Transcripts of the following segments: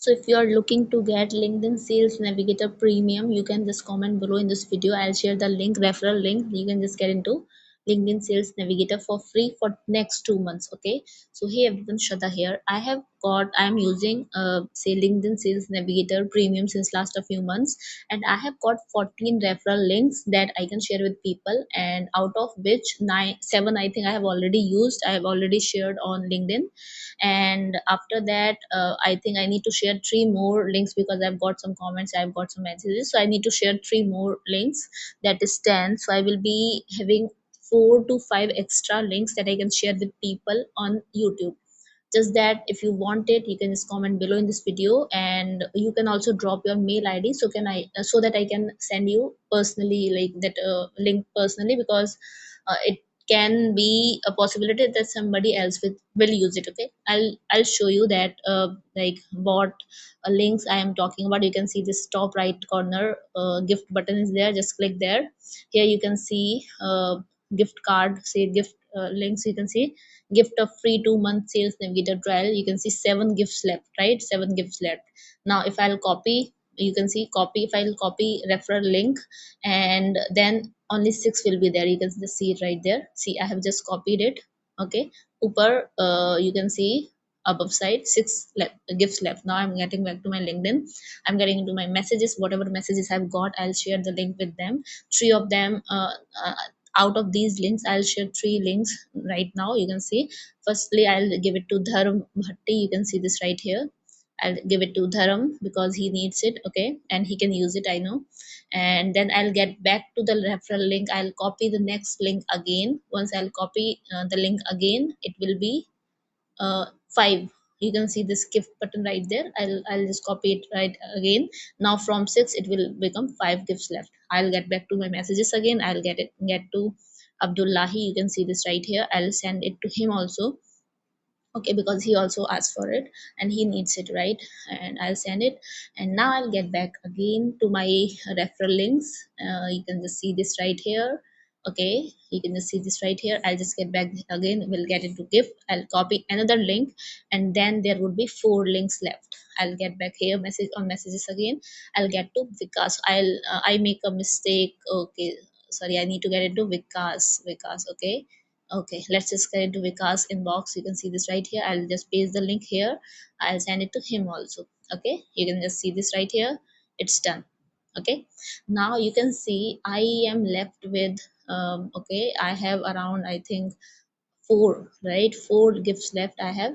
So if you are looking to get LinkedIn Sales Navigator Premium, you can just comment below in this video. I'll share the link, referral link. You can just get into LinkedIn Sales Navigator for free for next 2 months. Okay. So hey everyone, Shraddha here. I'm using say LinkedIn Sales Navigator Premium since last a few months, and I have got 14 referral links that I can share with people, and out of which seven I think I have already used. I have already shared on LinkedIn, and after that I think I need to share three more links because I've got some comments, I've got some messages, so I need to share three more links. That is 10. So I will be having 4 to 5 extra links that I can share with people on YouTube. Just that if you want it, you can just comment below in this video, and you can also drop your mail ID so that I can send you personally, like that link personally, because it can be a possibility that somebody else will use it. Okay, I'll show you that like what links I am talking about. You can see this top right corner gift button is there. Just click there. Here you can see gift card, say gift links. You can see gift of free 2 month Sales Navigator trial. You can see 7 gifts left, right? 7 gifts left. Now if I'll copy, you can see copy, if I'll copy referral link, and then only 6 will be there. You can just see it right there. See, I have just copied it. Okay, upper you can see above side, 6 gifts left. Now I'm getting back to my LinkedIn. I'm getting into my messages. Whatever messages I've got, I'll share the link with them. Three of them uh, out of these links, I'll share 3 links right now. You can see, firstly I'll give it to Dharam Bhatti. You can see this right here. I'll give it to Dharam because he needs it. Okay, and he can use it, I know. And then I'll get back to the referral link. I'll copy the next link again. Once I'll copy the link again, it will be 5. You can see this gift button right there. I'll just copy it right again. Now from 6 it will become 5 gifts left. I'll get back to my messages again. I'll get to Abdullahi. You can see this right here. I'll send it to him also. Okay, because he also asked for it and he needs it, right? And I'll send it. And now I'll get back again to my referral links. You can just see this right here. Okay, you can just see this right here. I'll just get back again. We'll get into gift. I'll copy another link, and then there would be 4 links left. I'll get back here, message on messages again. I'll get to Vikas. I make a mistake. Okay, sorry, I need to get into Vikas. Okay. Okay, let's just get into Vikas inbox. You can see this right here. I'll just paste the link here. I'll send it to him also. Okay, you can just see this right here. It's done. Okay, now you can see I am left with okay, I have around, I think, 4, right? 4 gifts left I have.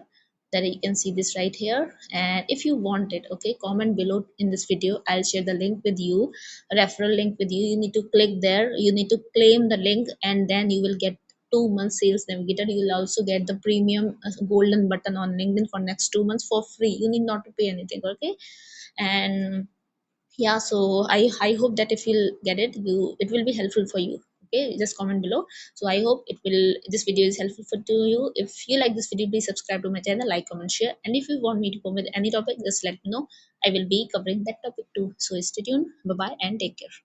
That you can see this right here. And if you want it, okay, comment below in this video. I'll share the link with you, referral link with you. You need to click there. You need to claim the link, and then you will get 2 months Sales Navigator. You will also get the premium golden button on LinkedIn for next 2 months for free. You need not to pay anything. Okay, and yeah, so I hope that if you'll get it, it will be helpful for you. Okay, just comment below. So I hope this video is helpful to you. If you like this video, please subscribe to my channel, like, comment, share, and if you want me to come with any topic, just let me know. I will be covering that topic too. So stay tuned. Bye bye and take care.